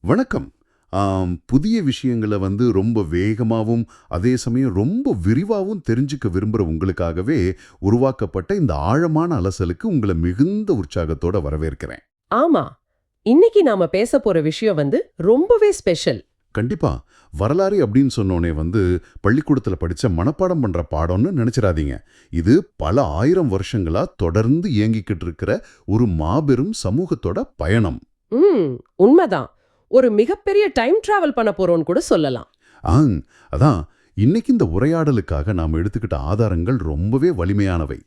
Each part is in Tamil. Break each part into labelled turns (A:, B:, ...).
A: வணக்கம். புதிய விஷயங்கள ரொம்ப வேகமாவும், அதே சமயம் ரொம்ப விரிவாவும் தெரிஞ்சுக்க விரும்புற உங்களுக்காகவே உருவாக்கப்பட்ட இந்த ஆழமான அலசலுக்கு உங்கள மிகுந்த உற்சாகத்தோட வரவேற்கிறேன்.
B: ஆமா. இன்னைக்கு நாம பேசப் போற விஷயம் ரொம்பவே ஸ்பெஷல்.
A: கண்டிப்பா. வரலாறு அப்படின்னு சொன்னோனே பள்ளிக்கூடத்துல படிச்ச மனப்பாடம் பண்ற பாடம்னு நினைச்சிராதீங்க. இது பல ஆயிரம் வருஷங்களா தொடர்ந்து இயங்கிக்கிட்டு இருக்கிற ஒரு மாபெரும் சமூகத்தோட பயணம்.
B: ம் உண்மைதான். ஒரு மிகப்பெரிய டைம் டிராவல் பண்ண போறோம்னு கூட சொல்லலாம்.
A: ஆங், அதான் இன்னைக்கு இந்த உரையாடலுக்காக நாம் எடுத்துக்கிட்ட ஆதாரங்கள் ரொம்பவே வலிமையானவை.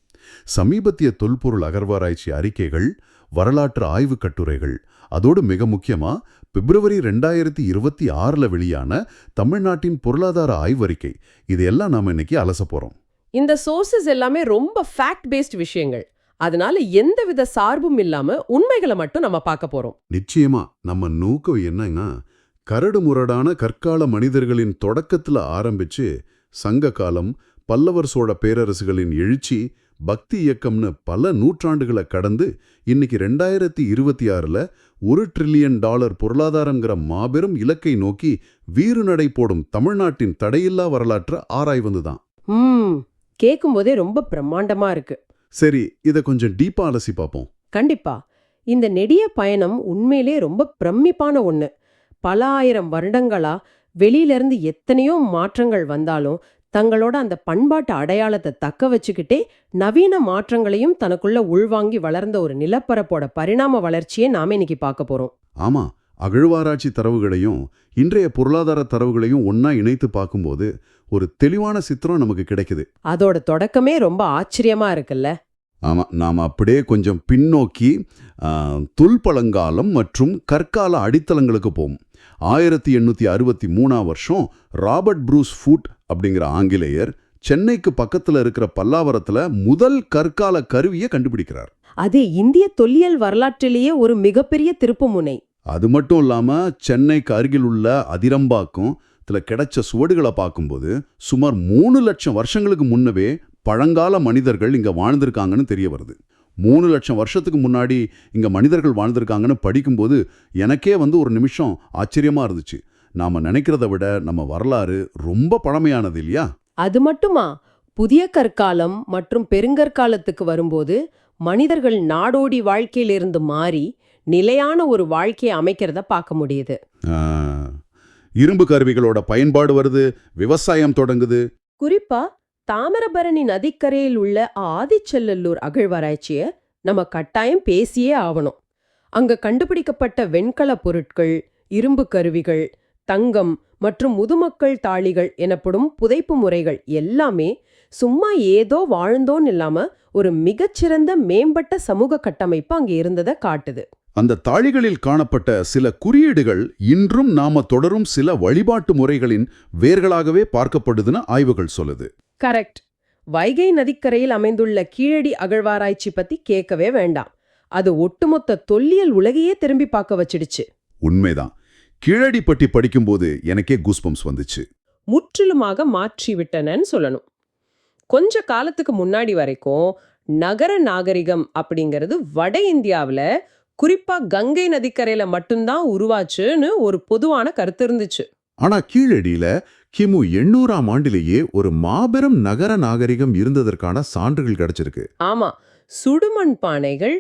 A: சமீபத்திய தொல்பொருள் அகழ்வாராய்ச்சி அறிக்கைகள், வரலாற்று ஆய்வுக் கட்டுரைகள், அதோடு மிக முக்கியமா பிப்ரவரி 2026ல வெளியான தமிழ்நாட்டின் பொருளாதார ஆய்வறிக்கை, இதையெல்லாம் நாம இன்னைக்கு அலச போறோம்.
B: இந்த சோர்சஸ் எல்லாமே ரொம்ப ஃபேக்ட் பேஸ்ட் விஷயங்கள். அதனால எந்தவித சார்பும் இல்லாம உண்மைகளை மட்டும் நம்ம பார்க்க போறோம்.
A: நிச்சயமா நம்ம நோக்கம் என்னன்னா, கரடு முரடான கற்கால மனிதர்களின் தொடக்கத்துல ஆரம்பிச்சு சங்க காலம், பல்லவர் சோழ பேரரசுகளின் எழுச்சி, பக்தி இயக்கம்னு பல நூற்றாண்டுகளை கடந்து இன்னைக்கு 2026ல $1 டிரில்லியன் பொருளாதாரங்கிற மாபெரும் இலக்கை நோக்கி வீறுநடை போடும் தமிழ்நாட்டின் தடையில்லா வரலாற்றை ஆராய்வதுதான்.
B: கேட்கும் போதே ரொம்ப பிரம்மாண்டமா இருக்கு.
A: சரி, இதை கொஞ்சம் டீப்பா அலசி பார்ப்போம்.
B: கண்டிப்பா. இந்த நெடிய பயணம் உண்மையிலே ரொம்ப பிரமிப்பான ஒண்ணு. பல ஆயிரம் வருடங்களா வெளியிலிருந்து எத்தனையோ மாற்றங்கள் வந்தாலும் தங்களோட அந்த பண்பாட்டு அடையாளத்தை தக்க வச்சுக்கிட்டே நவீன மாற்றங்களையும் தனக்குள்ள உள்வாங்கி வளர்ந்த ஒரு நிலப்பரப்போட பரிணாம வளர்ச்சியை நாம இன்னைக்கு பார்க்க போறோம்.
A: ஆமா, அகழ்வாராய்ச்சி தரவுகளையும் இன்றைய பொருளாதார தரவுகளையும் ஒன்னா இணைத்து பார்க்கும்போது ஒரு தெளிவான சித்திரம் நமக்கு கிடைக்குது.
B: அதோட தொடக்கமே ரொம்ப ஆச்சரியமா இருக்குல்ல.
A: ஆமா, நாம அப்படியே கொஞ்சம் பின்னோக்கி தொல்பழங்காலம் மற்றும் கற்கால அடித்தளங்களுக்கு போவோம். 1863ஆம் வருஷம் ராபர்ட் ப்ரூஸ் ஃபூட் அப்படிங்கிற ஆங்கிலேயர் சென்னைக்கு பக்கத்துல இருக்கிற பல்லாவரத்துல முதல் கற்கால கருவியை கண்டுபிடிக்கிறார்.
B: அது இந்திய தொல்லியல் வரலாற்றிலேயே ஒரு மிகப்பெரிய திருப்புமுனை.
A: அது மட்டும் இல்லாம சென்னைக்கு அருகில் உள்ள அதிரம்பாக்கம் கிடைச்ச சுவடுகளை பார்க்கும்போது சுமார் 3 லட்சம் வருஷங்களுக்கு முன்னவே பழங்கால மனிதர்கள் இங்க வாழ்ந்திருக்காங்கன்னு தெரிய வருது. 3 லட்சம் வருஷத்துக்கு முன்னாடி இங்க மனிதர்கள் வாழ்ந்திருக்காங்கன்னு படிக்கும்போது எனக்கே ஒரு நிமிஷம் ஆச்சரியமா இருந்துச்சு. நாம நினைக்கிறத விட நம்ம வரலாறு ரொம்ப பழமையானது இல்லையா?
B: அது மட்டுமா, புதிய கற்காலம் மற்றும் பெருங்கற்காலத்துக்கு வரும்போது மனிதர்கள் நாடோடி வாழ்க்கையிலிருந்து மாறி நிலையான ஒரு வாழ்க்கையை அமைக்கிறத பார்க்க முடியுது.
A: இரும்பு கருவிகளோட பயன்பாடு வருது, விவசாயம் தொடங்குது.
B: குறிப்பா தாமிரபரணி நதிக்கரையில் உள்ள ஆதிச்செல்லூர் அகழ்வாராய்ச்சிய நம்ம கட்டாயம் பேசியே ஆவணும். அங்க கண்டுபிடிக்கப்பட்ட வெண்கல பொருட்கள், இரும்பு கருவிகள், தங்கம் மற்றும் முதுமக்கள் தாளிகள் எனப்படும் புதைப்பு முறைகள் எல்லாமே சும்மா ஏதோ வாழ்ந்தோன்னு இல்லாம ஒரு மிகச்சிறந்த மேம்பட்ட சமூக கட்டமைப்பு அங்க இருந்ததை காட்டுது.
A: அந்த தாழிகளில் காணப்பட்ட சில குறியீடுகள் இன்றும் நாம தொடரும் சில வழிபாட்டு முறைகளின் வேர்களாகவே பார்க்கப்படுதுன்னு ஆய்வுகள் சொல்லுது.
B: கரெக்ட். வைகை நதிக்கரையில் அமைந்துள்ள கீழடி அகழ்வாராய்ச்சி பத்தி கேட்கவே வேண்டாம். அது ஒட்டுமொத்த தொல்லியல் உலகையே திரும்பி பார்க்க வச்சிடுச்சு.
A: உண்மைதான். கீழடி பற்றி படிக்கும்போது எனக்கே கூஸ்பம்ஸ் வந்துச்சு.
B: முற்றிலுமாக மாற்றி விட்டனன்னு சொல்லணும். கொஞ்ச காலத்துக்கு முன்னாடி வரைக்கும் நகர நாகரிகம் அப்படிங்கிறது வட இந்தியாவில் குறிப்பா கங்கை நதிக்கரையில மட்டும்தான் உருவாச்சுன்னு ஒரு பொதுவான கருத்து இருந்துச்சு.
A: ஆனா கீழடியில கிமு 800ஆம் ஆண்டிலேயே ஒரு மாபெரும் நகர நாகரிகம் இருந்ததற்கான சான்றுகள் கிடைச்சிருக்கு.
B: ஆமா, சுடுமண் பானைகள்,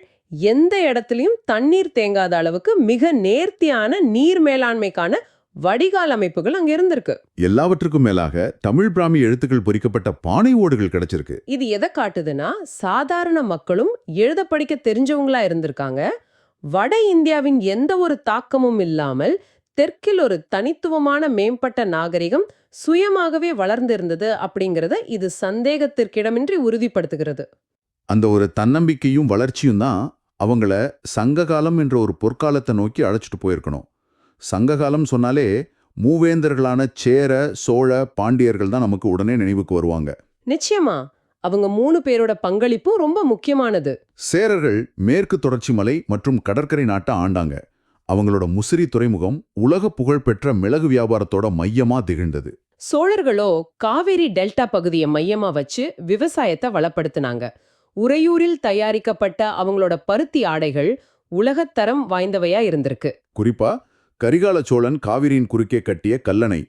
B: எந்த இடத்துலயும் தண்ணீர் தேங்காத அளவுக்கு மிக நேர்த்தியான நீர் மேலாண்மைக்கான வடிகால் அமைப்புகள் அங்க இருந்திருக்கு.
A: எல்லாவற்றுக்கும் மேலாக தமிழ் பிராமி எழுத்துக்கள் பொறிக்கப்பட்ட பானை ஓடுகள் கிடைச்சிருக்கு.
B: இது எதை காட்டுதுன்னா, சாதாரண மக்களும் எழுத படிக்க தெரிஞ்சவங்களா இருந்திருக்காங்க. வட இந்தியாவின் எந்த ஒரு தாக்கமும் இல்லாமல் தெற்கில் ஒரு தனித்துவமான மேம்பட்ட நாகரிகம் சுயமாகவே வளர்ந்திருந்தது அப்படிங்கறத இது சந்தேகத்திற்கிடமின்றி உறுதிப்படுத்துகிறது.
A: அந்த ஒரு தன்னம்பிக்கையும் வளர்ச்சியும் தான் அவங்கள சங்ககாலம் என்ற ஒரு பொற்காலத்தை நோக்கி அழைச்சிட்டு போயிருக்கணும். சங்ககாலம் சொன்னாலே மூவேந்தர்களான சேர, சோழ, பாண்டியர்கள் தான் நமக்கு உடனே நினைவுக்கு வருவாங்க.
B: நிச்சயமா அவங்க 3 பேரோட பங்களிப்பும் ரொம்ப முக்கியமானது.
A: சேரர்கள் மேற்கு தொடர்ச்சி மலை மற்றும் கடற்கரை நாட்டை ஆண்டாங்க. அவங்களோட முசிறி துறைமுகம் உலக புகழ்பெற்ற மிளகு வியாபாரத்தோட மையமா திகழ்ந்தது.
B: சோழர்களோ காவேரி டெல்டா பகுதியை மையமா வச்சு விவசாயத்தை வளப்படுத்தினாங்க. உறையூரில் தயாரிக்கப்பட்ட அவங்களோட பருத்தி ஆடைகள் உலகத்தரம் வாய்ந்தவையா இருந்திருக்கு.
A: குறிப்பா கரிகால சோழன் காவிரியின் குறுக்கே கட்டிய கல்லணை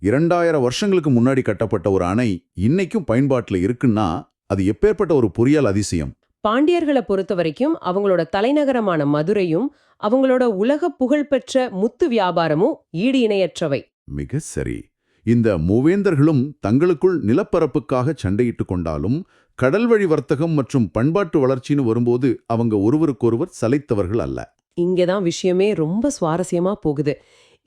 A: 2000 வருஷங்களுக்கு முன்னாடி கட்டப்பட்ட ஒரு அணை இன்னைக்கும் பயன்பாட்டுல இருக்குன்னா அது எப்பேற்பட்ட ஒரு பொறியியல் அதிசயம்.
B: பாண்டியர்களை பொறுத்த வரைக்கும் அவங்களோட தலைநகரமான மதுரையும் அவங்களோட உலக புகழ்பெற்ற முத்து வியாபாரமும் ஈடு இணையற்றவை.
A: மிக சரி. இந்த மூவேந்தர்களும் தங்களுக்குள் நிலப்பரப்புக்காக சண்டையிட்டு கொண்டாலும் கடல் வழி வர்த்தகம் மற்றும் பண்பாட்டு வளர்ச்சின்னு வரும்போது அவங்க ஒருவருக்கொருவர் சலைத்தவர்கள் அல்ல.
B: இங்கதான் விஷயமே ரொம்ப சுவாரஸ்யமா போகுது.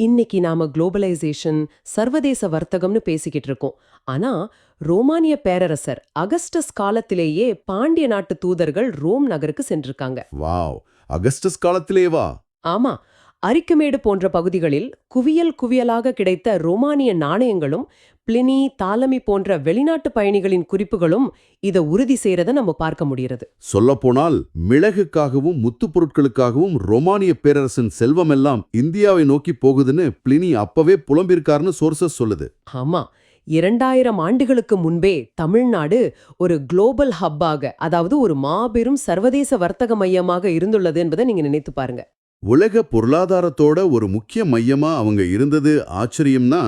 B: இன்னைக்கு நாம குளோபலைசேஷன், சர்வதேச வர்த்தகம்னு பேசிக்கிட்டு இருக்கோம். ஆனா ரோமானிய பேரரசர் அகஸ்டஸ் காலத்திலேயே பாண்டிய நாட்டு தூதர்கள் ரோம் நகருக்கு சென்றிருக்காங்க.
A: Wow, Augustus காலத்திலேவா?
B: ஆமா, அரிக்குமேடு போன்ற பகுதிகளில் குவியல் குவியலாக கிடைத்த ரோமானிய நாணயங்களும் பிளினி, தாலமி போன்ற வெளிநாட்டு பயணிகளின் குறிப்புகளும் இதை உறுதி செய்யறத நம்ம பார்க்க முடிகிறது.
A: சொல்லப்போனால் மிளகுக்காகவும் முத்துப் பொருட்களுக்காகவும் ரோமானிய பேரரசின் செல்வமெல்லாம் இந்தியாவை நோக்கி போகுதுன்னு பிளினி அப்பவே புலம்பிருக்காருன்னு சோர்சஸ் சொல்லுது.
B: ஆமா, 2000 ஆண்டுகளுக்கு முன்பே தமிழ்நாடு ஒரு குளோபல் ஹப்பாக, அதாவது ஒரு மாபெரும் சர்வதேச வர்த்தக மையமாக இருந்துள்ளது என்பதை நீங்க நினைத்து பாருங்க.
A: உலக பொருளாதாரத்தோட ஒரு முக்கிய மையமா அவங்க இருந்தது ஆச்சரியம்னா,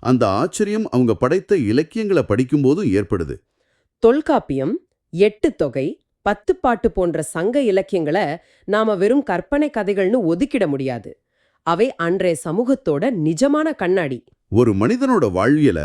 A: அந்த ஆச்சரியம் அவங்க படைத்த இலக்கியங்களை படிக்கும்போதும் ஏற்படுது.
B: தொல்காப்பியம், எட்டுத்தொகை, பத்துப்பாட்டு போன்ற சங்க இலக்கியங்களை நாம வெறும் கற்பனை கதைகள்னு ஒதுக்கிட முடியாது. அவை அன்றைய சமூகத்தோட நிஜமான கண்ணாடி.
A: ஒரு மனிதனோட வாழ்வியல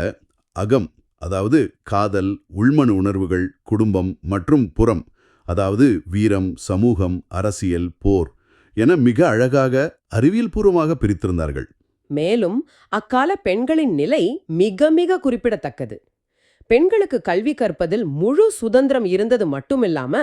A: அகம், அதாவது காதல், உள்மன உணர்வுகள், குடும்பம் மற்றும் புறம், அதாவது வீரம், சமூகம், அரசியல், போர் என மிக அழகாக அறிவியல் பூர்வமாக பிரித்திருந்தார்கள்.
B: மேலும் அக்கால பெண்களின் நிலை மிக மிக குறிப்பிடத்தக்கது. பெண்களுக்கு கல்வி கற்பதில் முழு சுதந்திரம் இருந்தது மட்டுமில்லாம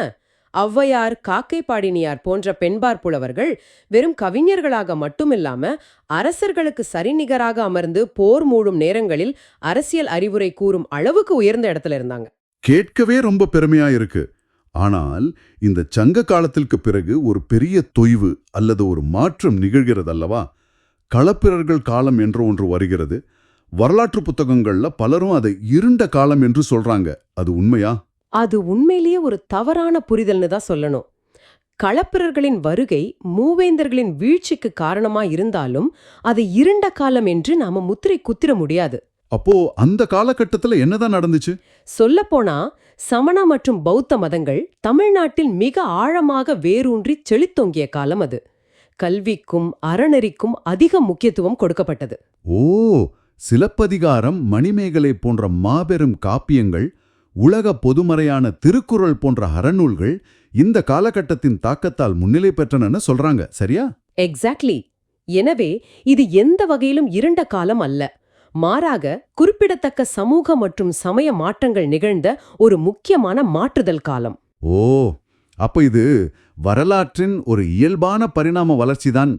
B: ஔவையார், காக்கை பாடினியார் போன்ற பெண்பார் புலவர்கள் வெறும் கவிஞர்களாக மட்டுமில்லாம அரசர்களுக்கு சரிநிகராக அமர்ந்து போர் மூடும் நேரங்களில் அரசியல் அறிவுரை கூறும் அளவுக்கு உயர்ந்த இடத்துல இருந்தாங்க.
A: கேட்கவே ரொம்ப பெருமையா இருக்கு. ஆனால் இந்த சங்க காலத்திற்கு பிறகு ஒரு பெரிய தொய்வு அல்லது ஒரு மாற்றம் நிகழ்கிறது அல்லவா? களப்பிரர்கள் காலம் என்று ஒன்று வருகிறது. வரலாற்று புத்தகங்கள்ல பலரும் அதை இருண்ட காலம் என்று சொல்றாங்க. அது உண்மையா?
B: அது உண்மையிலேயே ஒரு தவறான புரிதல்னு தான் சொல்லணும். களப்பிரர்களின் வருகை மூவேந்தர்களின் வீழ்ச்சிக்கு காரணமா இருந்தாலும் அது இருண்ட காலம் என்று நாம முத்திரை குத்திர முடியாது.
A: அப்போ அந்த காலகட்டத்துல என்னதான் நடந்துச்சு?
B: சொல்லப்போனா சமண மற்றும் பௌத்த மதங்கள் தமிழ்நாட்டில் மிக ஆழமாக வேரூன்றி செழித்தோங்கிய காலம் அது. கல்விக்கும் அறநெறிக்கும் அதிக முக்கியத்துவம் கொடுக்கப்பட்டது.
A: ஓ, சிலப்பதிகாரம், மணிமேகலை போன்ற மாபெரும் காப்பியங்கள், உலக பொதுமறையான திருக்குறள் போன்ற அறநூல்கள் இந்த காலகட்டத்தின் தாக்கத்தால் முன்னிலை பெற்றன சொல்றாங்க, சரியா?
B: எக்ஸாக்ட்லி. எனவே இது எந்த வகையிலும் இருண்ட காலம் அல்ல. மாறாக குறிப்பிடத்தக்க சமூக மற்றும் சமய மாற்றங்கள் நிகழ்ந்த ஒரு முக்கியமான மாற்றுதல் காலம்.
A: ஓ, அப்ப இது வரலாற்றின் ஒரு இயல்பான பரிணாம வளர்ச்சிதான்.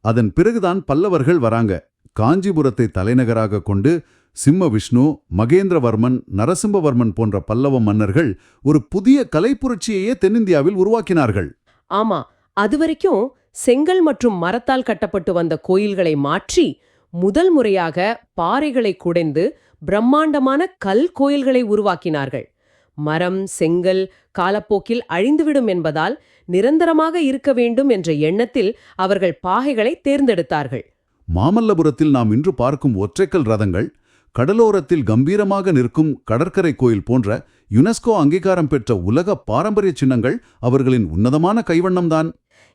A: அதன் பிறகுதான் பல்லவர்கள் வராங்க. காஞ்சிபுரத்தை தலைநகராக கொண்டு சிம்ம விஷ்ணு, மகேந்திரவர்மன், நரசிம்மவர்மன் போன்ற பல்லவ மன்னர்கள் ஒரு புதிய கலைப்புரட்சியையே தென்னிந்தியாவில் உருவாக்கினார்கள்.
B: ஆமா, அதுவரைக்கும் செங்கல் மற்றும் மரத்தால் கட்டப்பட்டு வந்த கோயில்களை மாற்றி முதல் முறையாக பாறைகளை குடைந்து பிரம்மாண்டமான கல் கோயில்களை உருவாக்கினார்கள். மரம், செங்கல் காலப்போக்கில் அழிந்துவிடும் என்பதால் நிரந்தரமாக இருக்க வேண்டும் என்ற எண்ணத்தில் அவர்கள் பாகைகளை தேர்ந்தெடுத்தார்கள்.
A: மாமல்லபுரத்தில் நாம் இன்று பார்க்கும் ஒற்றைக்கல் ரதங்கள், கடலோரத்தில் கம்பீரமாக நிற்கும் கடற்கரை கோயில் போன்ற யுனெஸ்கோ அங்கீகாரம் பெற்ற உலக பாரம்பரிய சின்னங்கள் அவர்களின் உன்னதமான கைவண்ணம்தான்.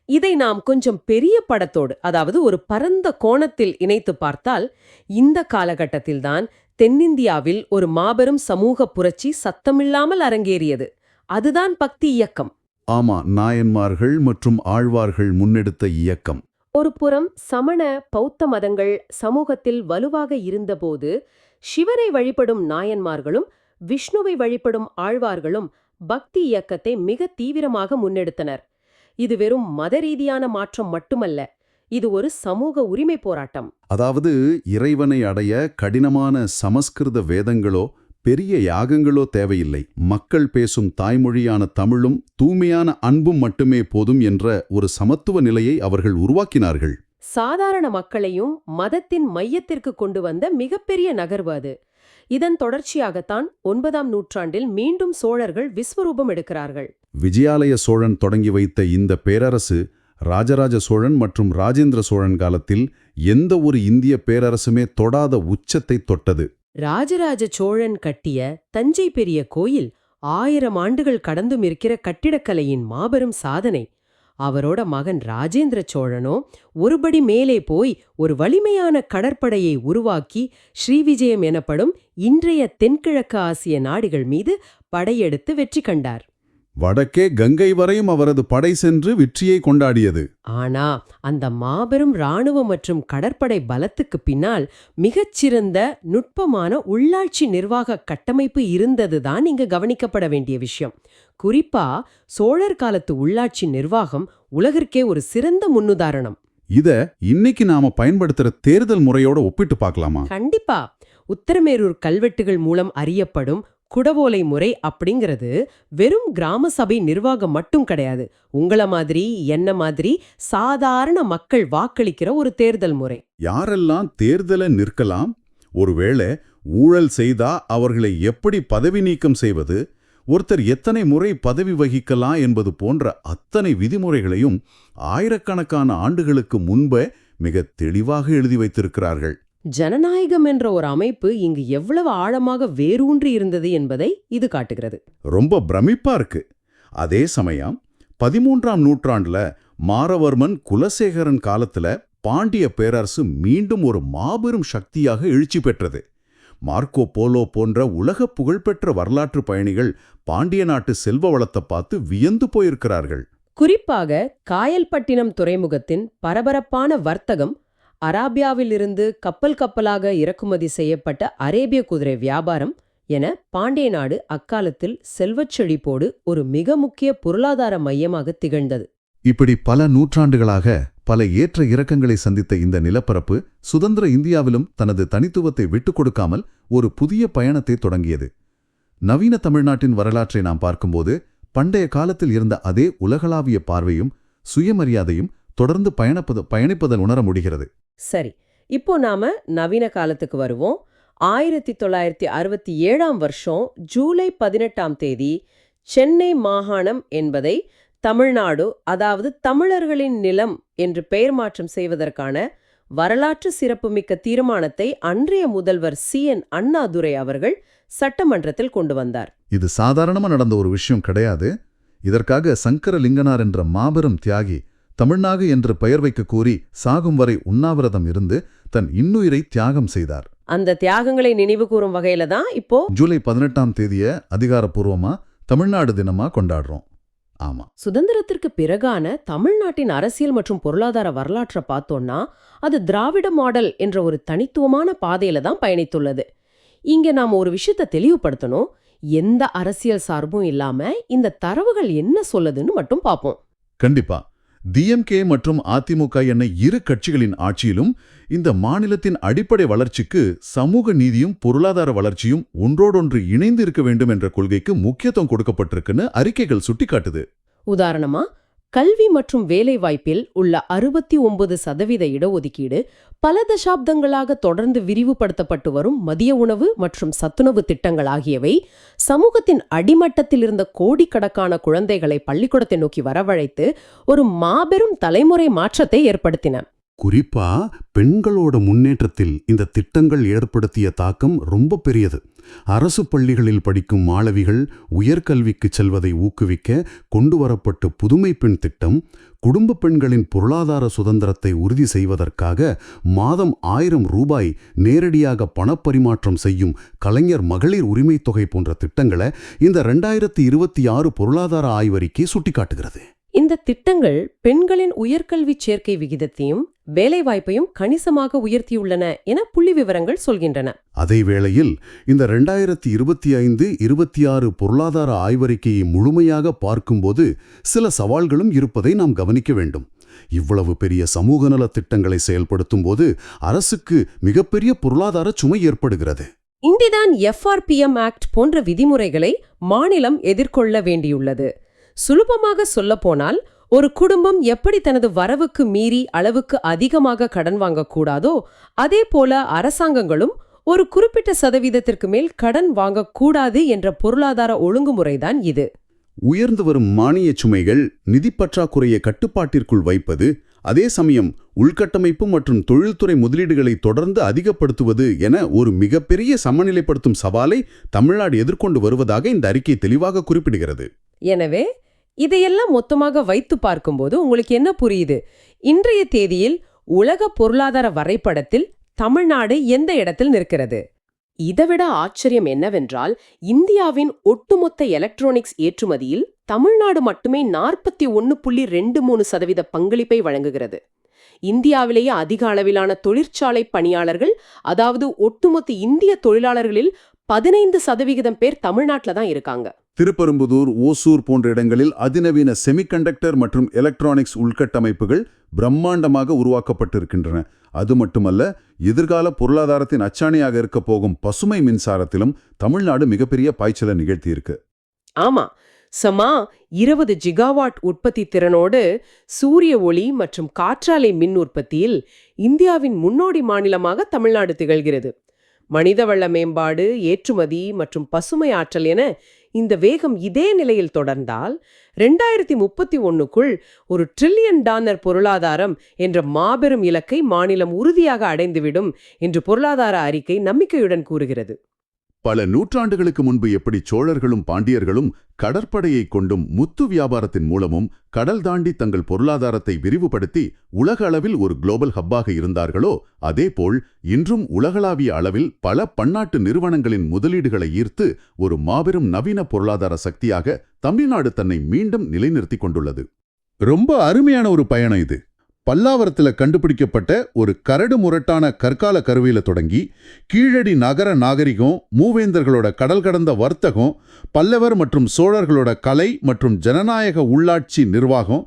B: இதை நாம் கொஞ்சம் பெரிய படத்தோடு, அதாவது ஒரு பரந்த கோணத்தில் இணைத்து பார்த்தால் இந்த காலகட்டத்தில்தான் தென்னிந்தியாவில் ஒரு மாபெரும் சமூக புரட்சி சத்தமில்லாமல் அரங்கேறியது. அதுதான் பக்தி இயக்கம்.
A: ஆமா, நாயன்மார்கள் மற்றும் ஆழ்வார்கள் முன்னெடுத்த இயக்கம்.
B: ஒரு புறம் சமண பௌத்த மதங்கள் சமூகத்தில் வலுவாக இருந்தபோது சிவனை வழிபடும் நாயன்மார்களும் விஷ்ணுவை வழிபடும் ஆழ்வார்களும் பக்தி இயக்கத்தை மிக தீவிரமாக முன்னெடுத்தனர். இது வெறும் மத ரீதியான மாற்றம் மட்டுமல்ல, இது ஒரு சமூக உரிமை போராட்டம்.
A: அதாவது இறைவனை அடைய கடினமான சமஸ்கிருத வேதங்களோ பெரிய யாகங்களோ தேவையில்லை. மக்கள் பேசும் தாய்மொழியான தமிழும் தூய்மையான அன்பும் மட்டுமே போதும் என்ற ஒரு சமத்துவ நிலையை அவர்கள் உருவாக்கினார்கள்.
B: சாதாரண மக்களையும் மதத்தின் மையத்திற்கு கொண்டு வந்த மிகப்பெரிய நகர்வு அது. இதன் தொடர்ச்சியாகத்தான் 9ஆம் நூற்றாண்டில் மீண்டும் சோழர்கள் விஸ்வரூபம் எடுக்கிறார்கள்.
A: விஜயாலய சோழன் தொடங்கி வைத்த இந்த பேரரசு ராஜராஜ சோழன் மற்றும் ராஜேந்திர சோழன் காலத்தில் எந்த ஒரு இந்திய பேரரசுமே தொடாத உச்சத்தை தொட்டது.
B: ராஜராஜ சோழன் கட்டிய தஞ்சை பெரிய கோயில் 1000 ஆண்டுகள் கடந்தும் இருக்கிற கட்டிடக்கலையின் மாபெரும் சாதனை. அவரோட மகன் ராஜேந்திர சோழனோ ஒருபடி மேலே போய் ஒரு வலிமையான கடற்படையை உருவாக்கி ஸ்ரீவிஜயம் எனப்படும் இன்றைய தென்கிழக்கு ஆசிய நாடுகள் மீது படையெடுத்து வெற்றி கண்டார்.
A: வடக்கே கங்கை வரையும் அவரது படை சென்று வெற்றியை கொண்டாடியது.
B: ஆனா அந்த மாபெரும் இராணுவ மற்றும் கடற்படை பலத்துக்கு பின்னால் மிகச்சிறந்த நுட்பமான உள்ளாட்சி நிர்வாக கட்டமைப்பு இருந்ததுதான் இங்க கவனிக்கப்பட வேண்டிய விஷயம். குறிப்பா சோழர் காலத்து உள்ளாட்சி நிர்வாகம் உலகிற்கே ஒரு சிறந்த முன்னுதாரணம்.
A: இத இன்னைக்கு நாம பயன்படுத்துற தேர்தல் முறையோட ஒப்பிட்டு பார்க்கலாமா?
B: கண்டிப்பா. உத்தரமேரூர் கல்வெட்டுகள் மூலம் அறியப்படும் குடவோலை முறை அப்படிங்கிறது வெறும் கிராம சபை நிர்வாகம் மட்டும் கிடையாது. உங்கள மாதிரி என்ன மாதிரி சாதாரண மக்கள் வாக்களிக்கிற ஒரு தேர்தல் முறை.
A: யாரெல்லாம் தேர்தலை நிற்கலாம், ஒருவேளை ஊழல் செய்தா அவர்களை எப்படி பதவி நீக்கம் செய்வது, ஒருத்தர் எத்தனை முறை பதவி வகிக்கலாம் என்பது போன்ற அத்தனை விதிமுறைகளையும் ஆயிரக்கணக்கான ஆண்டுகளுக்கு முன்பே மிக தெளிவாக எழுதி வைத்திருக்கிறார்கள்.
B: ஜனநாயகம் என்ற ஒரு அமைப்பு இங்கு எவ்வளவு ஆழமாக வேரூன்றி இருந்தது என்பதை இது காட்டுகிறது.
A: ரொம்ப பிரமிப்பா இருக்கு. அதே சமயம் 13ஆம் நூற்றாண்டுல மாரவர்மன் குலசேகரன் காலத்துல பாண்டிய பேரரசு மீண்டும் ஒரு மாபெரும் சக்தியாக எழுச்சி பெற்றது. மார்க்கோ போலோ போன்ற உலக புகழ்பெற்ற வரலாற்று பயணிகள் பாண்டிய நாட்டு செல்வ வளத்தை பார்த்து வியந்து போயிருக்கிறார்கள்.
B: குறிப்பாக காயல்பட்டினம் துறைமுகத்தின் பரபரப்பான வர்த்தகம், அராபியாவிலிருந்து கப்பல் கப்பலாக இறக்குமதி செய்யப்பட்ட அரேபிய குதிரை வியாபாரம் என பாண்டிய நாடு அக்காலத்தில் செல்வச் செழிப்போடு ஒரு மிக முக்கிய பொருளாதார மையமாக திகழ்ந்தது.
A: இப்படி பல நூற்றாண்டுகளாக பல ஏற்ற இறக்கங்களை சந்தித்த இந்த நிலப்பரப்பு சுதந்திர இந்தியாவிலும் தனது தனித்துவத்தை விட்டுக் கொடுக்காமல் ஒரு புதிய பயணத்தை தொடங்கியது. நவீன தமிழ்நாட்டின் வரலாற்றை நாம் பார்க்கும்போது பண்டைய காலத்தில் இருந்த அதே உலகளாவிய பார்வையும் சுயமரியாதையும் தொடர்ந்து பயணிப்பதன் உணர முடிகிறது.
B: சரி, இப்போ நாம நவீன காலத்துக்கு வருவோம். 1967ஆம் வருஷம் ஜூலை 18ஆம் தேதி சென்னை மாகாணம் என்பதை தமிழ்நாடு, அதாவது தமிழர்களின் நிலம் என்று பெயர் மாற்றம் செய்வதற்கான வரலாற்று சிறப்புமிக்க தீர்மானத்தை அன்றைய முதல்வர் CN அண்ணாதுரை அவர்கள் சட்டமன்றத்தில் கொண்டு வந்தார்.
A: இது சாதாரணமா நடந்த ஒரு விஷயம் கிடையாது. இதற்காக சங்கரலிங்கனார் என்ற மாபெரும் தியாகி தமிழ்நாடு என்று பெயர் வைக்க கோரி சாகும் வரை உண்ணாவிரதம் இருந்து தன் இன்னுயிரை தியாகம் செய்தார்.
B: அந்த தியாகங்களை நினைவு கூறும் வகையில தான் இப்போ
A: ஜூலை 18ஆம் தேதிய அதிகாரப்பூர்வமா தமிழ்நாடு தினமா கொண்டாடுறோம். ஆமா,
B: சுதந்திரத்திற்கு பிறகான தமிழ்நாட்டின் அரசியல் மற்றும் பொருளாதார வரலாற்றை பார்த்தோம்னா அது திராவிட மாடல் என்ற ஒரு தனித்துவமான பாதையில தான் பயணித்துள்ளது. இங்க நாம ஒரு விஷயத்தை தெளிவுபடுத்தணும். எந்த அரசியல் சார்பும் இல்லாம இந்த தரவுகள் என்ன சொல்லுதுன்னு மட்டும் பார்ப்போம்.
A: கண்டிப்பா. DMK மற்றும் அதிமுக என இரு கட்சிகளின் ஆட்சியிலும் இந்த மாநிலத்தின் அடிப்படை வளர்ச்சிக்கு சமூக நீதியும் பொருளாதார வளர்ச்சியும் ஒன்றோடொன்று இணைந்து இருக்க வேண்டும் என்ற கொள்கைக்கு முக்கியத்துவம் கொடுக்கப்பட்டிருக்குன்னு அறிக்கைகள் சுட்டிக்காட்டுது.
B: உதாரணமா, கல்வி மற்றும் வேலைவாய்ப்பில் உள்ள 69% இடஒதுக்கீடு, பல தசாப்தங்களாக தொடர்ந்து விரிவுபடுத்தப்பட்டு வரும் மதிய உணவு மற்றும் சத்துணவு திட்டங்கள் ஆகியவை சமூகத்தின் அடிமட்டத்தில் இருந்த கோடிக்கணக்கான குழந்தைகளை பள்ளிக்கூடத்தை நோக்கி வரவழைத்து ஒரு மாபெரும் தலைமுறை மாற்றத்தை ஏற்படுத்தின.
A: குறிப்பா பெண்களோட முன்னேற்றத்தில் இந்த திட்டங்கள் ஏற்படுத்திய தாக்கம் ரொம்ப பெரியது. அரசு பள்ளிகளில் படிக்கும் மாணவிகள் உயர்கல்விக்கு செல்வதை ஊக்குவிக்க கொண்டுவரப்பட்ட புதுமை பெண் திட்டம், குடும்ப பெண்களின் பொருளாதார சுதந்திரத்தை உறுதி செய்வதற்காக மாதம் 1000 ரூபாய் நேரடியாக பணப்பரிமாற்றம் செய்யும் கலைஞர் மகளிர் உரிமை தொகை போன்ற திட்டங்களை இந்த 2026 பொருளாதார ஆய்வறிக்கை சுட்டிக்காட்டுகிறது.
B: இந்த திட்டங்கள் பெண்களின் உயர்கல்வி சேர்க்கை விகிதத்தையும் வேலைவாய்ப்பையும் கணிசமாக உயர்த்தியுள்ளன என புள்ளி விவரங்கள் சொல்கின்றன.
A: அதே வேளையில் இந்த 2025-26 பொருளாதார ஆய்வறிக்கையை முழுமையாக பார்க்கும்போது சில சவால்களும் இருப்பதை நாம் கவனிக்க வேண்டும். இவ்வளவு பெரிய சமூக நல திட்டங்களை செயல்படுத்தும் போது அரசுக்கு மிகப்பெரிய பொருளாதார சுமை ஏற்படுகிறது.
B: இங்குதான் FRPM ஆக்ட் போன்ற விதிமுறைகளை மாநிலம் எதிர்கொள்ள வேண்டியுள்ளது. சுலபமாக சொல்லப்போனால், ஒரு குடும்பம் எப்படி தனது வரவுக்கு மீறி அளவுக்கு அதிகமாக கடன் வாங்கக்கூடாதோ அதே போல அரசாங்கங்களும் ஒரு குறிப்பிட்ட சதவீதத்திற்கு மேல் கடன் வாங்கக்கூடாது என்ற பொருளாதார ஒழுங்குமுறைதான் இது.
A: உயர்ந்து வரும் மானியச் சுமைகள் நிதி பற்றாக்குறையை கட்டுப்பாட்டிற்குள் வைப்பது, அதே சமயம் உள்கட்டமைப்பு மற்றும் தொழில்துறை முதலீடுகளை தொடர்ந்து அதிகப்படுத்துவது என ஒரு மிகப்பெரிய சமநிலைப்படுத்தும் சவாலை தமிழ்நாடு எதிர்கொண்டு வருவதாக இந்த அறிக்கை தெளிவாக குறிப்பிடுகிறது.
B: எனவே இதையெல்லாம் மொத்தமாக வைத்து பார்க்கும்போது உங்களுக்கு என்ன புரியுது? இன்றைய தேதியில் உலக பொருளாதார வரைபடத்தில் தமிழ்நாடு எந்த இடத்தில் நிற்கிறது? இதைவிட ஆச்சரியம் என்னவென்றால், இந்தியாவின் ஒட்டுமொத்த எலக்ட்ரானிக்ஸ் ஏற்றுமதியில் தமிழ்நாடு மட்டுமே 41.23% பங்களிப்பை வழங்குகிறது. இந்தியாவிலேயே அதிக அளவிலான தொழிற்சாலை பணியாளர்கள், அதாவது ஒட்டுமொத்த இந்திய தொழிலாளர்களில் 15% பேர் தமிழ்நாட்டில் தான் இருக்காங்க.
A: திருப்பெரும்புதூர், ஓசூர் போன்ற இடங்களில் அதிநவீன செமிகண்டக்டர் மற்றும் எலக்ட்ரானிக்ஸ் உள்கட்டமைப்புகள் பிரம்மாண்டமாக உருவாக்கப்பட்டிருக்கின்றன. அது மட்டுமல்ல, எதிர்கால பொருளாதாரத்தின் அச்சாணியாக இருக்க போகும் பசுமை மின்சாரத்திலும் தமிழ்நாடு மிகப்பெரிய பாய்ச்சலை நிகழ்த்தியிருக்கு.
B: ஆமா, சமா 20 ஜிகாவாட் உற்பத்தி திறனோடு சூரிய ஒளி மற்றும் காற்றாலை மின் உற்பத்தியில் இந்தியாவின் முன்னோடி மாநிலமாக தமிழ்நாடு திகழ்கிறது. மனிதவள மேம்பாடு, ஏற்றுமதி மற்றும் பசுமை ஆற்றல் என இந்த வேகம் இதே நிலையில் தொடர்ந்தால் 2031க்குள் $1 டிரில்லியன் பொருளாதாரம் என்ற மாபெரும் இலக்கை மாநிலம் உறுதியாக அடைந்துவிடும் என்று பொருளாதார அறிக்கை நம்பிக்கையுடன் கூறுகிறது.
A: பல நூற்றாண்டுகளுக்கு முன்பு எப்படி சோழர்களும் பாண்டியர்களும் கடற்படையை கொண்டும் முத்து வியாபாரத்தின் மூலமும் கடல் தாண்டி தங்கள் பொருளாதாரத்தை விரிவுபடுத்தி உலக அளவில் ஒரு குளோபல் ஹப்பாக இருந்தார்களோ, அதேபோல் இன்றும் உலகளாவிய அளவில் பல பன்னாட்டு நிறுவனங்களின் முதலீடுகளை ஈர்த்து ஒரு மாபெரும் நவீன பொருளாதார சக்தியாக தமிழ்நாடு தன்னை மீண்டும் நிலைநிறுத்திக் கொண்டுள்ளது. ரொம்ப அருமையான ஒரு பயணம் இது. பல்லாவரத்தில் கண்டுபிடிக்கப்பட்ட ஒரு கரடு முரட்டான கற்கால கருவியில தொடங்கி கீழடி நகர நாகரிகம், மூவேந்தர்களோட கடல் கடந்த வர்த்தகம், பல்லவர் மற்றும் சோழர்களோட கலை மற்றும் ஜனநாயக உள்ளாட்சி நிர்வாகம்,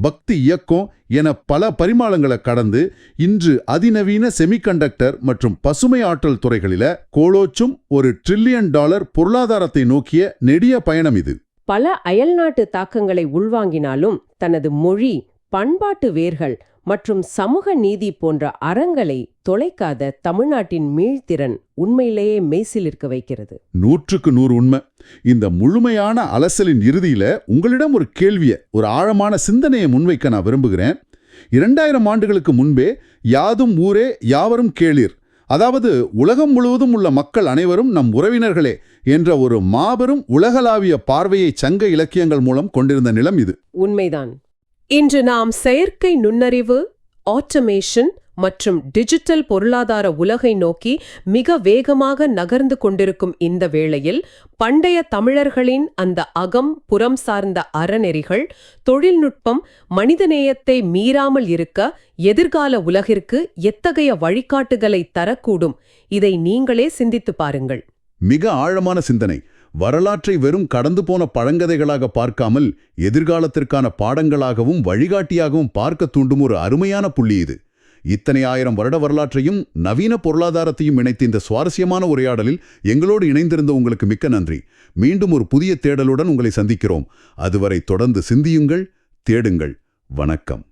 A: பக்தி இயக்கம் என பல பரிமாணங்களை கடந்து இன்று அதிநவீன செமிகண்டக்டர் மற்றும் பசுமை ஆற்றல் துறைகளில கோலோச்சும் $1 டிரில்லியன் பொருளாதாரத்தை நோக்கிய நெடிய பயணம் இது.
B: பல அயல்நாட்டு தாக்கங்களை உள்வாங்கினாலும் தனது மொழி, பண்பாட்டு வேர்கள் மற்றும் சமூக நீதி போன்ற அறங்களை தொலைக்காத தமிழ்நாட்டின் மீள்திறன் உண்மையிலேயே மெய்சிலிருக்க வைக்கிறது.
A: 100க்கு 100 உண்மை. இந்த முழுமையான அலசலின் இறுதியில உங்களிடம் ஒரு கேள்வியை, ஒரு ஆழமான சிந்தனையை முன்வைக்க நான் விரும்புகிறேன். 2000 ஆண்டுகளுக்கு முன்பே யாதும் ஊரே யாவரும் கேளீர், அதாவது உலகம் முழுவதும் உள்ள மக்கள் அனைவரும் நம் உறவினர்களே என்ற ஒரு மாபெரும் உலகளாவிய பார்வையை சங்க இலக்கியங்கள் மூலம் கொண்டிருந்த நிலம் இது.
B: உண்மைதான். இன்று நாம் செயற்கை நுண்ணறிவு, ஆட்டோமேஷன் மற்றும் டிஜிட்டல் பொருளாதார உலகை நோக்கி மிக வேகமாக நகர்ந்து கொண்டிருக்கும் இந்த வேளையில் பண்டைய தமிழர்களின் அந்த அகம் புறம் சார்ந்த அறநெறிகள், தொழில்நுட்பம் மனிதநேயத்தை மீறாமல் இருக்க எதிர்கால உலகிற்கு எத்தகைய வழிகாட்டுகளை தரக்கூடும்? இதை நீங்களே சிந்தித்து பாருங்கள்.
A: மிக ஆழமான சிந்தனை. வரலாற்றை வெறும் கடந்து போன பழங்கதைகளாக பார்க்காமல் எதிர்காலத்திற்கான பாடங்களாகவும் வழிகாட்டியாகவும் பார்க்க தூண்டும் ஒரு அருமையான புள்ளி இது. இத்தனை 1000 வருட வரலாற்றையும் நவீன பொருளாதாரத்தையும் இணைத்த இந்த சுவாரஸ்யமான உரையாடலில் எங்களோடு இணைந்திருந்த உங்களுக்கு மிக்க நன்றி. மீண்டும் ஒரு புதிய தேடலுடன் உங்களை சந்திக்கிறோம். அதுவரை தொடர்ந்து சிந்தியுங்கள், தேடுங்கள். வணக்கம்.